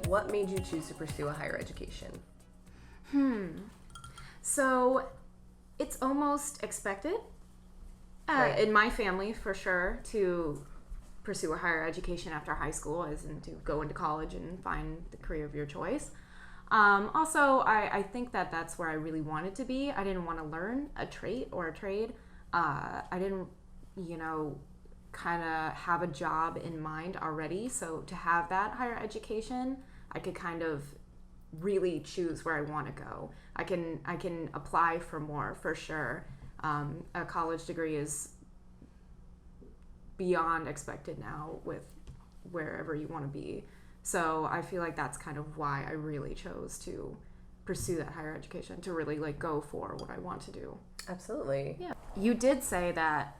what made you choose to pursue a higher education? So it's almost expected Right. in my family, for sure, to pursue a higher education after high school, as in to go into college and find the career of your choice. Also, I think that that's where I really wanted to be. I didn't want to learn a trade. I didn't, kind of have a job in mind already. So to have that higher education, I could kind of really choose where I want to go. I can apply for more, for sure. A college degree is beyond expected now with wherever you want to be. So I feel like that's kind of why I really chose to pursue that higher education, to really go for what I want to do. Absolutely. Yeah. You did say that,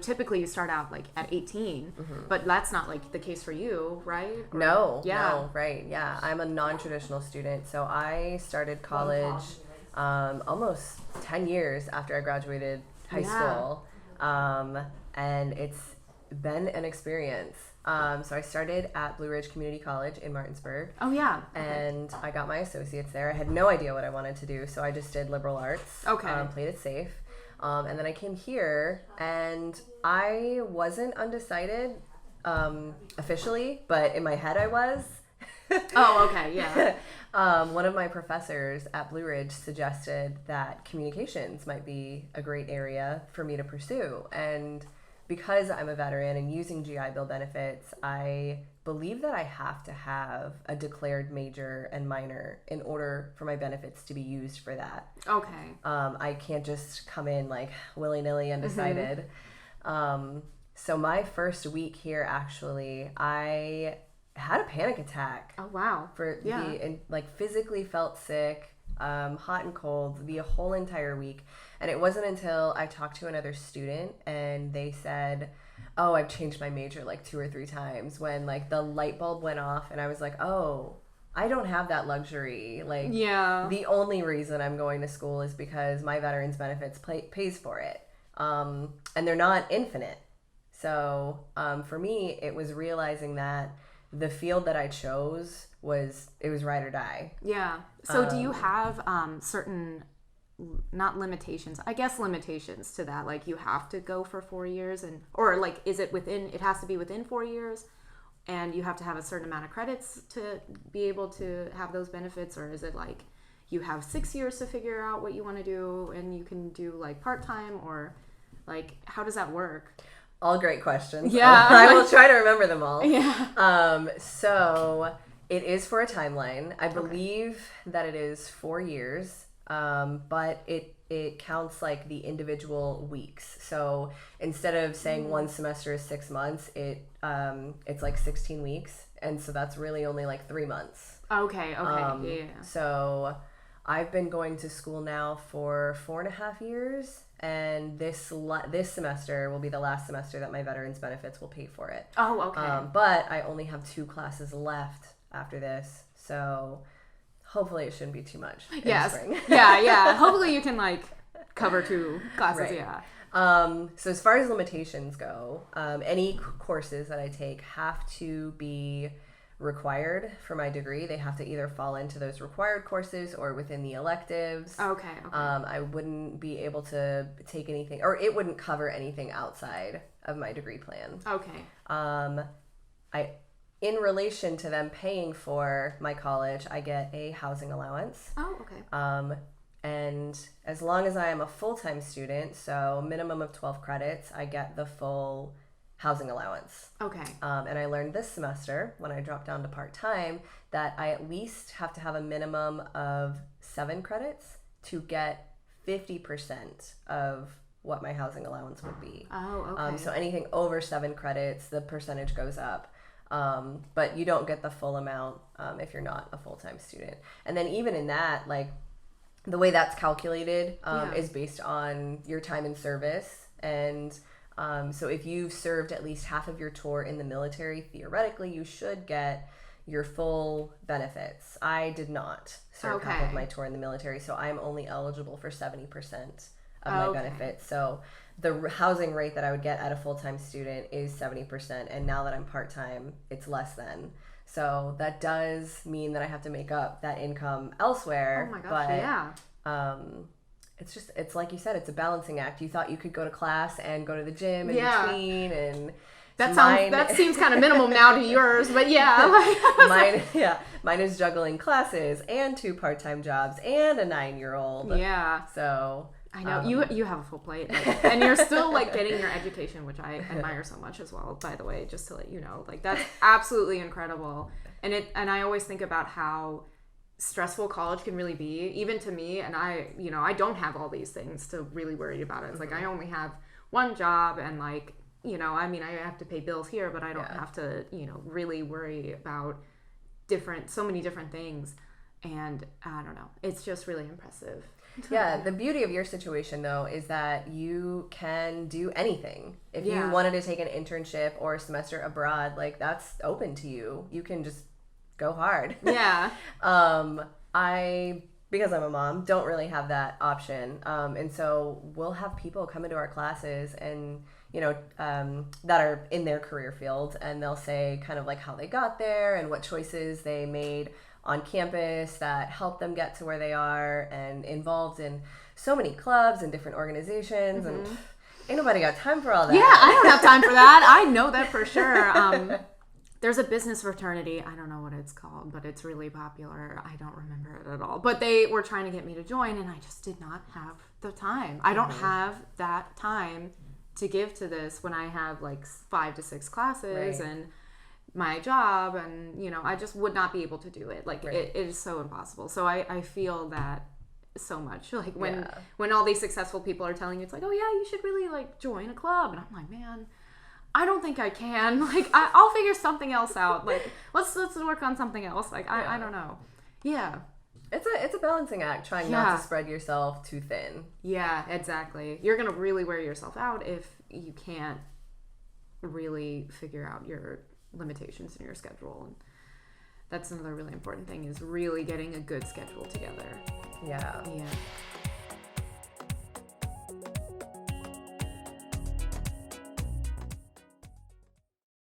typically you start out at 18, but that's not the case for you, right? Or, No, right. Yeah. I'm a non-traditional student. So I started college almost 10 years after I graduated high school. And it's been an experience. So I started at Blue Ridge Community College in Martinsburg. Oh, yeah. And I got my associates there. I had no idea what I wanted to do, so I just did liberal arts. Okay. Played it safe. And then I came here, and I wasn't undecided officially, but in my head I was. Oh, okay, yeah. One of my professors at Blue Ridge suggested that communications might be a great area for me to pursue. And because I'm a veteran and using GI Bill benefits, I believe that I have to have a declared major and minor in order for my benefits to be used for that. Okay. I can't just come in willy-nilly undecided. So my first week here, actually, I had a panic attack. Oh, wow. Physically felt sick, hot and cold, the whole entire week. And it wasn't until I talked to another student and they said, oh, I've changed my major 2 or 3 times, when the light bulb went off and I was like, oh, I don't have that luxury. The only reason I'm going to school is because my veterans benefits pays for it. And they're not infinite. So for me, it was realizing that the field that I chose was right or die. Yeah. So do you have certain, not limitations, I guess limitations to that? You have to go for 4 years or is it it has to be within 4 years and you have to have a certain amount of credits to be able to have those benefits? Or is it you have 6 years to figure out what you want to do and you can do part-time, or how does that work? All great questions. Yeah. I will try to remember them all. Yeah. So it is for a timeline. I believe that it is 4 years, but it counts the individual weeks. So instead of saying one semester is 6 months, it's 16 weeks. And so that's really only 3 months. Okay. Yeah. So I've been going to school now for 4.5 years. And this semester will be the last semester that my veterans benefits will pay for it. Oh, okay. But I only have 2 classes left after this, so hopefully it shouldn't be too much in spring. Yeah. Hopefully you can cover 2 classes. Right. Yeah. So as far as limitations go, any courses that I take have to be required for my degree. They have to either fall into those required courses or within the electives. Okay. I wouldn't be able to take anything, or it wouldn't cover anything outside of my degree plan. Okay. In relation to them paying for my college, I get a housing allowance. Oh, okay. And as long as I am a full-time student, so minimum of 12 credits, I get the full housing allowance. Okay. And I learned this semester, when I dropped down to part-time, that I at least have to have a minimum of 7 credits to get 50% of what my housing allowance would be. Oh, okay. So anything over 7 credits, the percentage goes up. But you don't get the full amount if you're not a full-time student. And then even in that, the way that's calculated is based on your time in service. And so if you've served at least half of your tour in the military, theoretically, you should get your full benefits. I did not serve half of my tour in the military, so I'm only eligible for 70% of my benefits. So the housing rate that I would get at a full-time student is 70%, and now that I'm part-time, it's less than. So that does mean that I have to make up that income elsewhere. Oh my gosh, but, yeah. It's like you said, it's a balancing act. You thought you could go to class and go to the gym in between, and that seems kind of minimal now to yours, but yeah. Mine is juggling classes and 2 part-time jobs and a 9-year-old. Yeah. So I know you have a full plate, like, and you're still like getting your education, which I admire so much as well. By the way, just to let you know, like that's absolutely incredible. And I always think about how stressful college can really be, even to me. And I don't have all these things to really worry about it. It's like I only have one job, and like, I mean, I have to pay bills here, but I don't have to, really worry about so many different things. And I don't know, it's just really impressive. Yeah, the beauty of your situation, though, is that you can do anything. If you wanted to take an internship or a semester abroad, like, that's open to you. You can just go hard. Yeah. Because I'm a mom, don't really have that option. And so we'll have people come into our classes and, that are in their career field, and they'll say kind of like how they got there and what choices they made on campus that helped them get to where they are, and involved in so many clubs and different organizations. And ain't nobody got time for all that. Yeah, I don't have time for that. I know that for sure. There's a business fraternity. I don't know what it's called, but it's really popular. I don't remember it at all. But they were trying to get me to join, and I just did not have the time. I don't have that time to give to this when I have like 5 to 6 classes and my job, and I just would not be able to do it. Like it is so impossible. So I feel that so much. Like when all these successful people are telling you, it's like, oh yeah, you should really like join a club, and I'm like, man, I don't think I can. Like I'll figure something else out. Like let's work on something else. Like I don't know. Yeah. It's a balancing act, trying not to spread yourself too thin. Yeah, exactly. You're gonna really wear yourself out if you can't really figure out your limitations in your schedule. And that's another really important thing, is really getting a good schedule together. Yeah.